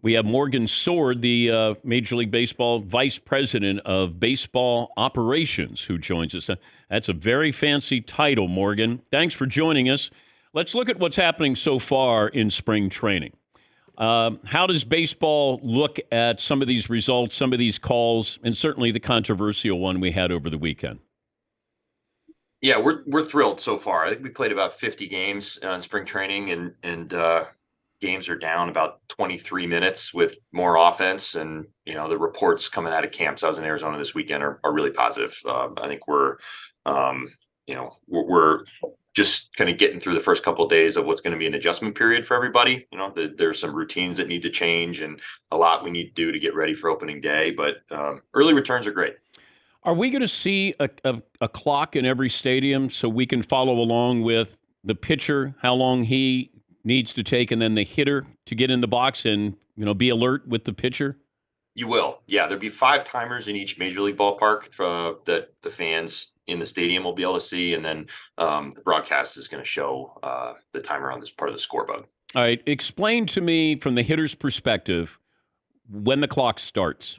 We have Morgan Sword, the Major League Baseball Vice President of Baseball Operations, who joins us. That's a very fancy title, Morgan. Thanks for joining us. Let's look at what's happening so far in spring training. How does baseball look at some of these results, some of these calls, and certainly the controversial one we had over the weekend? Yeah, we're thrilled so far. I think we played about 50 games in spring training, and games are down about 23 minutes with more offense. And the reports coming out of camps. I was in Arizona this weekend are really positive. I think we're just kind of getting through the first couple of days of what's going to be an adjustment period for everybody. There's some routines that need to change and a lot we need to do to get ready for opening day. But early returns are great. Are we going to see a clock in every stadium so we can follow along with the pitcher, how long he needs to take, and then the hitter to get in the box and be alert with the pitcher? You will. Yeah, there'll be 5 timers in each major league ballpark that the fans in the stadium will be able to see. And then the broadcast is going to show the timer on this part of the scoreboard. All right. Explain to me from the hitter's perspective when the clock starts.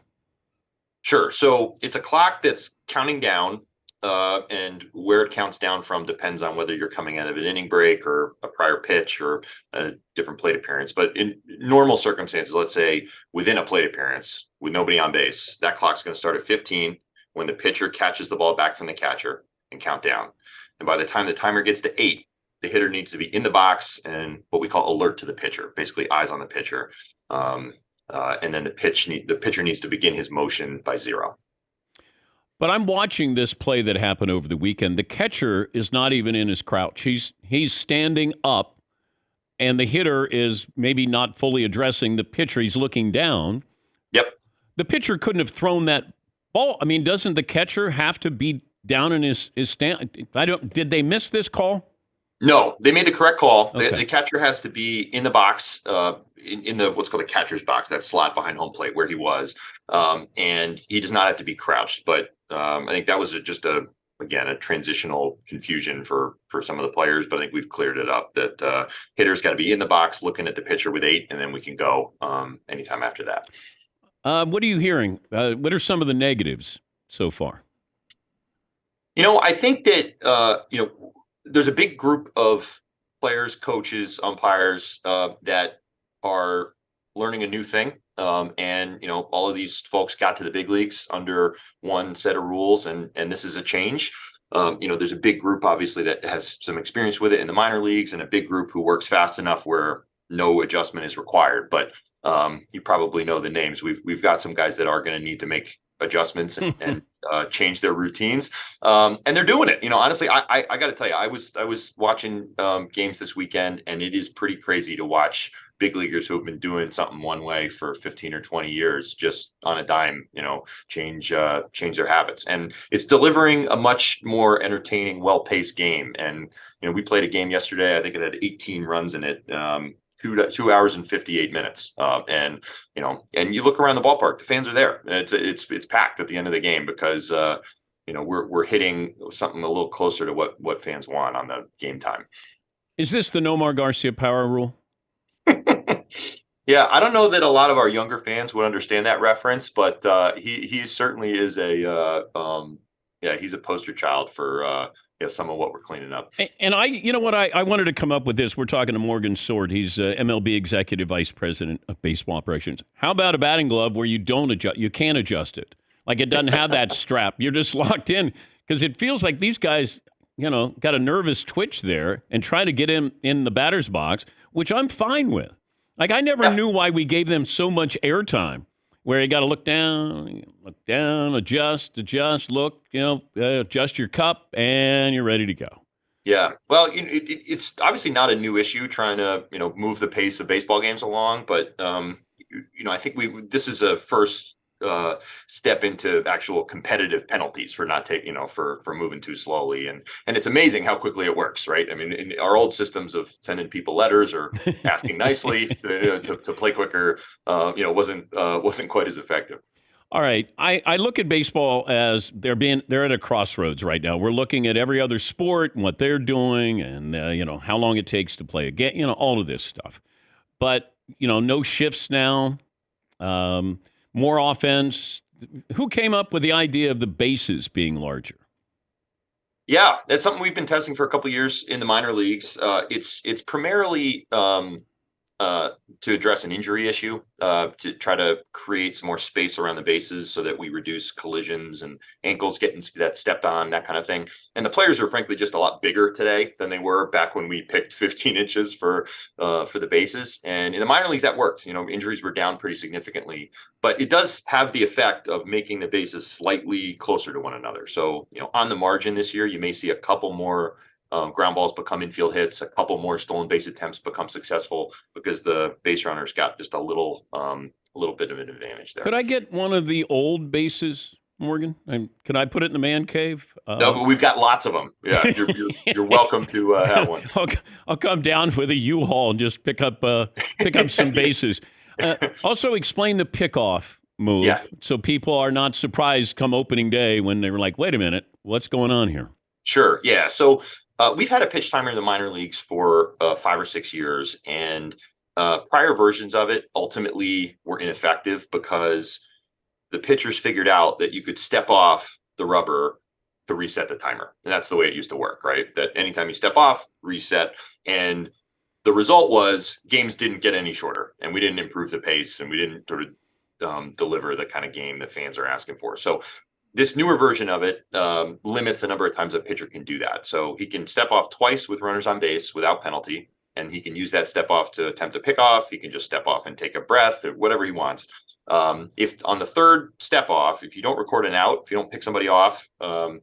Sure. So it's a clock that's counting down, and where it counts down from depends on whether you're coming out of an inning break or a prior pitch or a different plate appearance. But in normal circumstances, let's say within a plate appearance with nobody on base, that clock's going to start at 15 when the pitcher catches the ball back from the catcher and count down. And by the time the timer gets to 8, the hitter needs to be in the box and what we call alert to the pitcher, basically eyes on the pitcher. And then the pitcher needs to begin his motion by 0. But I'm watching this play that happened over the weekend. The catcher is not even in his crouch. He's standing up, and the hitter is maybe not fully addressing the pitcher. He's looking down. Yep. The pitcher couldn't have thrown that ball. I mean, doesn't the catcher have to be down in his stand? Did they miss this call? No, they made the correct call. Okay. The catcher has to be in the box, in the what's called the catcher's box, that slot behind home plate where he was, and he does not have to be crouched. But I think that was just a transitional confusion for some of the players. But I think we've cleared it up that hitter's got to be in the box looking at the pitcher with 8, and then we can go anytime after that. What are you hearing? What are some of the negatives so far? I think that there's a big group of players, coaches, umpires that are learning a new thing. And all of these folks got to the big leagues under one set of rules, and this is a change. There's a big group, obviously, that has some experience with it in the minor leagues, and a big group who works fast enough where no adjustment is required. But you probably know the names. We've got some guys that are going to need to make adjustments and change their routines, and they're doing it. Honestly, I got to tell you, I was watching games this weekend, and it is pretty crazy to watch big leaguers who have been doing something one way for 15 or 20 years just on a dime, change their habits. And it's delivering a much more entertaining, well-paced game. And, we played a game yesterday. I think it had 18 runs in it, 2 hours and 58 minutes. And you look around the ballpark, the fans are there. It's packed at the end of the game because, we're hitting something a little closer to what fans want on the game time. Is this the Nomar Garcia power rule? Yeah, I don't know that a lot of our younger fans would understand that reference, but he certainly is he's a poster child for some of what we're cleaning up. And I wanted to come up with this. We're talking to Morgan Sword. He's MLB Executive Vice President of Baseball Operations. How about a batting glove where you don't adjust? You can't adjust it. Like it doesn't have that strap. You're just locked in because it feels like these guys, got a nervous twitch there and try to get him in the batter's box, which I'm fine with. Like, I never knew why we gave them so much airtime, where you got to look down, adjust, look, adjust your cup, and you're ready to go. Yeah. Well, it's obviously not a new issue trying to, move the pace of baseball games along. But, I think this is a first step into actual competitive penalties for not taking, for moving too slowly. And it's amazing how quickly it works, right? I mean, in our old systems of sending people letters or asking nicely to play quicker, wasn't quite as effective. All right. I look at baseball as they're at a crossroads right now. We're looking at every other sport and what they're doing and, how long it takes to play a game, all of this stuff. But, no shifts now. more offense. Who came up with the idea of the bases being larger? Yeah, that's something we've been testing for a couple years in the minor leagues. It's primarily to address an injury issue, to try to create some more space around the bases so that we reduce collisions and ankles getting that stepped on, that kind of thing. And the players are frankly just a lot bigger today than they were back when we picked 15 inches for the bases. And in the minor leagues, that worked. Injuries were down pretty significantly, but it does have the effect of making the bases slightly closer to one another. So, on the margin this year, you may see a couple more ground balls become infield hits, a couple more stolen base attempts become successful because the base runners got just a little bit of an advantage there. Could I get one of the old bases, Morgan? Can I put it in the man cave? No, but we've got lots of them. Yeah, you're welcome to have one. I'll come down with a U-Haul and just pick up some bases. Also, explain the pickoff move so people are not surprised come opening day when they're like, wait a minute, what's going on here? Sure. Yeah. So we've had a pitch timer in the minor leagues for 5 or 6 years, and prior versions of it ultimately were ineffective because the pitchers figured out that you could step off the rubber to reset the timer. And that's the way it used to work, right? That anytime you step off, reset. And the result was games didn't get any shorter, and we didn't improve the pace, and we didn't sort of deliver the kind of game that fans are asking for. So this newer version of it limits the number of times a pitcher can do that. So he can step off twice with runners on base without penalty, and he can use that step off to attempt a pickoff. He can just step off and take a breath, or whatever he wants. If on the third step off, if you don't record an out, if you don't pick somebody off, a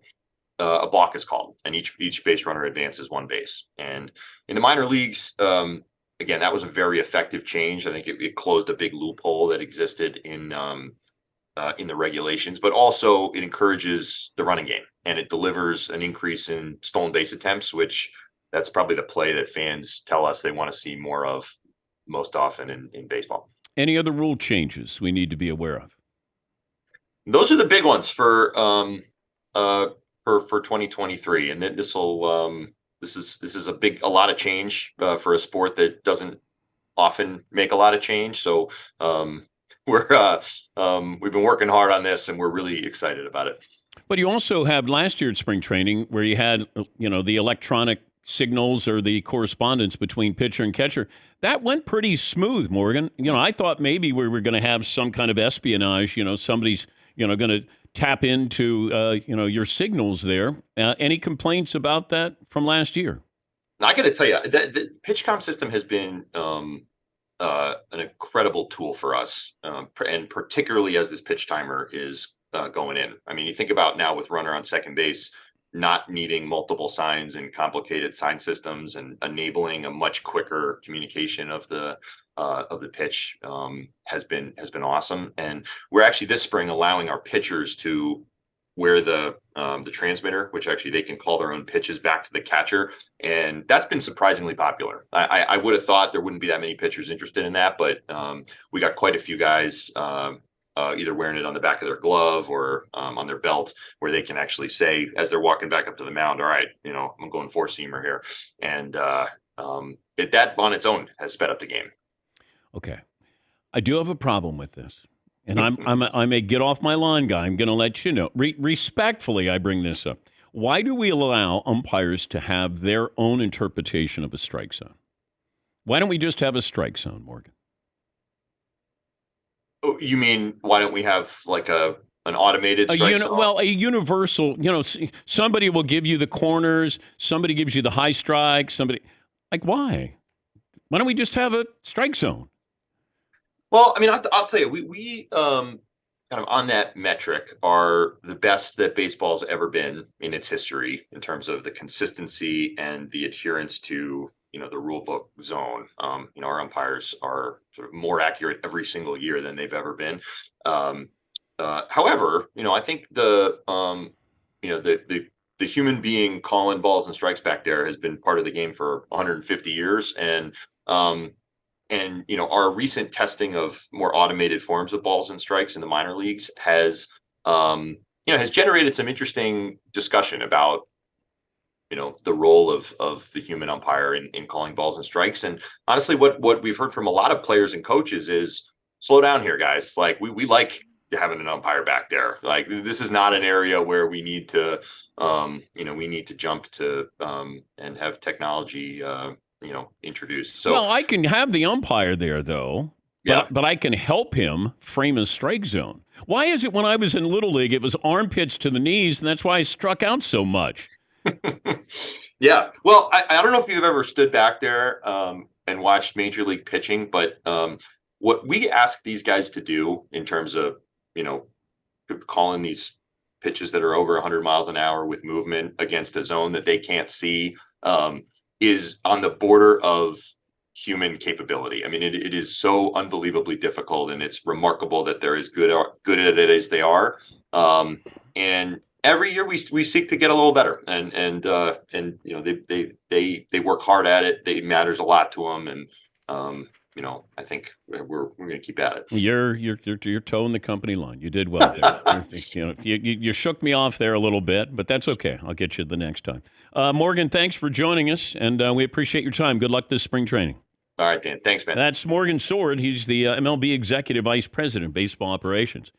balk is called, and each base runner advances one base. And in the minor leagues, again, that was a very effective change. I think it closed a big loophole that existed in the regulations, but also it encourages the running game, and it delivers an increase in stolen base attempts, which that's probably the play that fans tell us they want to see more of most often in baseball. Any other rule changes we need to be aware of? Those are the big ones for 2023, and then this is a lot of change for a sport that doesn't often make a lot of change. So we've been working hard on this, and we're really excited about it. But you also have last year at spring training where you had, the electronic signals or the correspondence between pitcher and catcher. That went pretty smooth, Morgan. I thought maybe we were going to have some kind of espionage. Somebody's, going to tap into, your signals there. Any complaints about that from last year? I got to tell you, the PitchCom system has been an incredible tool for us, and particularly as this pitch timer is going in. I mean, you think about now with runner on second base not needing multiple signs and complicated sign systems, and enabling a much quicker communication of the pitch has been awesome. And we're actually this spring allowing our pitchers to wear the transmitter, which actually they can call their own pitches back to the catcher, and that's been surprisingly popular. I would have thought there wouldn't be that many pitchers interested in that, but we got quite a few guys either wearing it on the back of their glove or on their belt, where they can actually say as they're walking back up to the mound, all right, I'm going four-seamer here. And that on its own has sped up the game. Okay. I do have a problem with this. And I may get off my lawn, guy. I'm going to let you know. Respectfully, I bring this up. Why do we allow umpires to have their own interpretation of a strike zone? Why don't we just have a strike zone, Morgan? Oh, you mean why don't we have like an automated strike zone? Well, a universal. Somebody will give you the corners. Somebody gives you the high strike. Like why? Why don't we just have a strike zone? Well, I mean, I'll tell you, we kind of on that metric are the best that baseball's ever been in its history in terms of the consistency and the adherence to, the rule book zone. Our umpires are sort of more accurate every single year than they've ever been. However, I think the human being calling balls and strikes back there has been part of the game for 150 years. And our recent testing of more automated forms of balls and strikes in the minor leagues has generated some interesting discussion about, the role of the human umpire in calling balls and strikes. And honestly, what we've heard from a lot of players and coaches is slow down here, guys. Like we like having an umpire back there. Like this is not an area where we need to, we need to jump to and have technology, introduced. So Well, I can have the umpire there, though, yeah, but I can help him frame a strike zone. Why is it when I was in Little League, it was armpits to the knees, and that's why I struck out so much? yeah. Well, I don't know if you've ever stood back there and watched Major League pitching, but what we ask these guys to do in terms of, calling these pitches that are over 100 miles an hour with movement against a zone that they can't see is on the border of human capability. I mean, it is so unbelievably difficult, and it's remarkable that they're as good at it as they are. And every year we seek to get a little better, and they work hard at it. It matters a lot to them, and I think we're going to keep at it. You're towing the company line. You did well there. You shook me off there a little bit, but that's okay. I'll get you the next time. Morgan, thanks for joining us, and we appreciate your time. Good luck this spring training. All right, Dan. Thanks, man. That's Morgan Sword. He's the MLB Executive Vice President, Baseball Operations.